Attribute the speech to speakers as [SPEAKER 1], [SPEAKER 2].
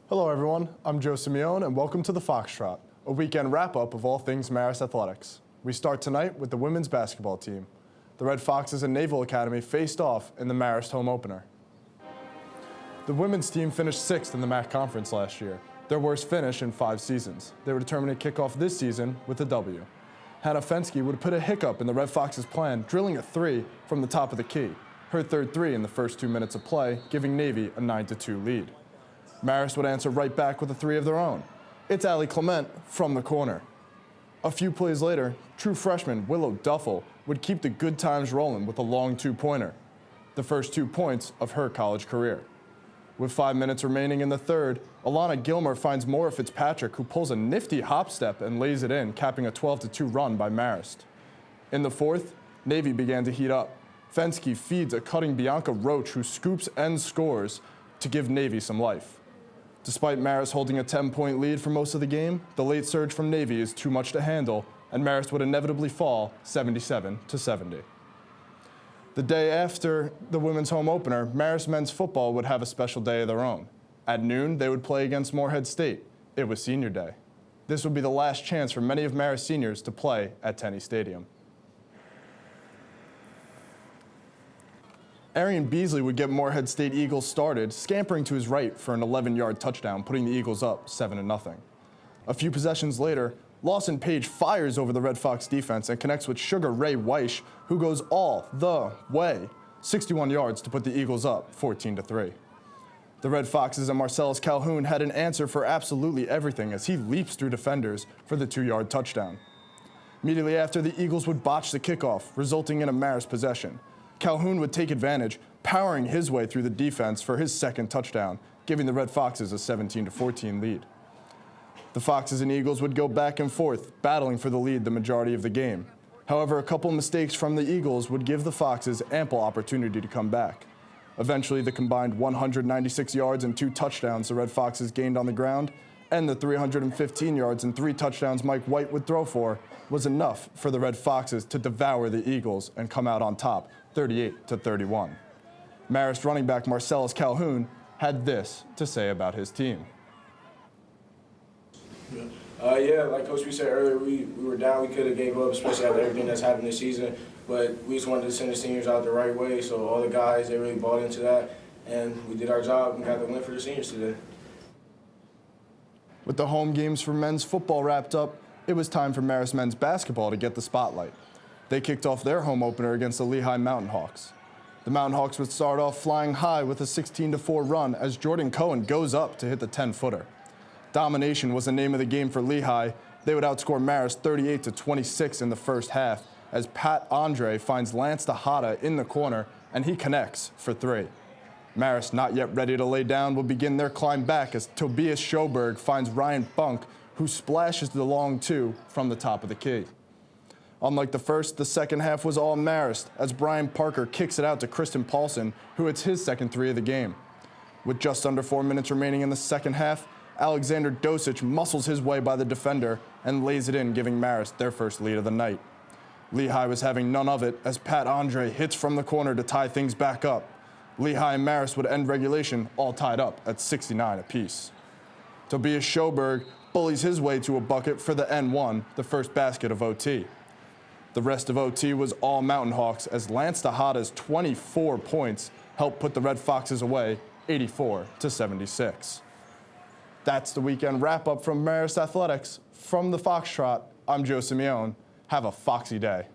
[SPEAKER 1] Hello everyone, I'm Joe Simeone and welcome to the Foxtrot, a weekend wrap-up of all things Marist athletics. We start tonight with the women's basketball team. The Red Foxes and Naval Academy faced off in the Marist home opener. The women's team finished 6th in the MAC conference last year, their worst finish in 5 seasons. They were determined to kick off this season with a W. Hannah Fensky would put a hiccup in the Red Foxes' plan, drilling a 3 from the top of the key. Her third 3 in the first 2 minutes of play, giving Navy a 9-2 lead. Marist would answer right back with a 3 of their own. It's Allie Clement from the corner. A few plays later, true freshman Willow Duffel would keep the good times rolling with a long 2-pointer, the first 2 points of her college career. With 5 minutes remaining in the third, Alana Gilmer finds Maura Fitzpatrick, who pulls a nifty hop step and lays it in, capping a 12-2 run by Marist. In the fourth, Navy began to heat up. Fensky feeds a cutting Bianca Roach, who scoops and scores to give Navy some life. Despite Marist holding a 10-point lead for most of the game, the late surge from Navy is too much to handle, and Marist would inevitably fall 77-70. The day after the women's home opener, Marist men's football would have a special day of their own. At noon, they would play against Morehead State. It was senior day. This would be the last chance for many of Marist seniors to play at Tenney Stadium. Arian Beasley would get Morehead State Eagles started, scampering to his right for an 11-yard touchdown, putting the Eagles up 7-0. A few possessions later, Lawson Page fires over the Red Fox defense and connects with Sugar Ray Weish, who goes all the way, 61 yards to put the Eagles up 14-3. The Red Foxes and Marcellus Calhoun had an answer for absolutely everything as he leaps through defenders for the 2-yard touchdown. Immediately after, the Eagles would botch the kickoff, resulting in a Marist possession. Calhoun would take advantage, powering his way through the defense for his second touchdown, giving the Red Foxes a 17-14 lead. The Foxes and Eagles would go back and forth, battling for the lead the majority of the game. However, a couple mistakes from the Eagles would give the Foxes ample opportunity to come back. Eventually, the combined 196 yards and 2 touchdowns the Red Foxes gained on the ground, and the 315 yards and 3 touchdowns Mike White would throw for, was enough for the Red Foxes to devour the Eagles and come out on top, 38-31. Marist running back Marcellus Calhoun had this to say about his team.
[SPEAKER 2] Yeah, like Coach, we said earlier, we were down. We could have gave up, especially after everything that's happened this season. But we just wanted to send the seniors out the right way. So all the guys, they really bought into that. And we did our job and got the win for the seniors today.
[SPEAKER 1] With the home games for men's football wrapped up, it was time for Marist men's basketball to get the spotlight. They kicked off their home opener against the Lehigh Mountain Hawks. The Mountain Hawks would start off flying high with a 16-4 run as Jordan Cohen goes up to hit the 10-footer. Domination was the name of the game for Lehigh. They would outscore Marist 38-26 in the first half as Pat Andre finds Lance Tejada in the corner and he connects for 3. Marist, not yet ready to lay down, will begin their climb back as Tobias Schoberg finds Ryan Funk, who splashes the long 2 from the top of the key. Unlike the first, the second half was all Marist as Brian Parker kicks it out to Kristen Paulson, who hits his second 3 of the game. With just under 4 minutes remaining in the second half, Alexander Dosic muscles his way by the defender and lays it in, giving Marist their first lead of the night. Lehigh was having none of it as Pat Andre hits from the corner to tie things back up. Lehigh and Marist would end regulation all tied up at 69 apiece. Tobias Schoberg bullies his way to a bucket for the N1, the first basket of OT. The rest of OT was all Mountain Hawks as Lance Tejada's 24 points helped put the Red Foxes away 84-76. That's the weekend wrap-up from Marist Athletics. From the Foxtrot, I'm Joe Simeone. Have a foxy day.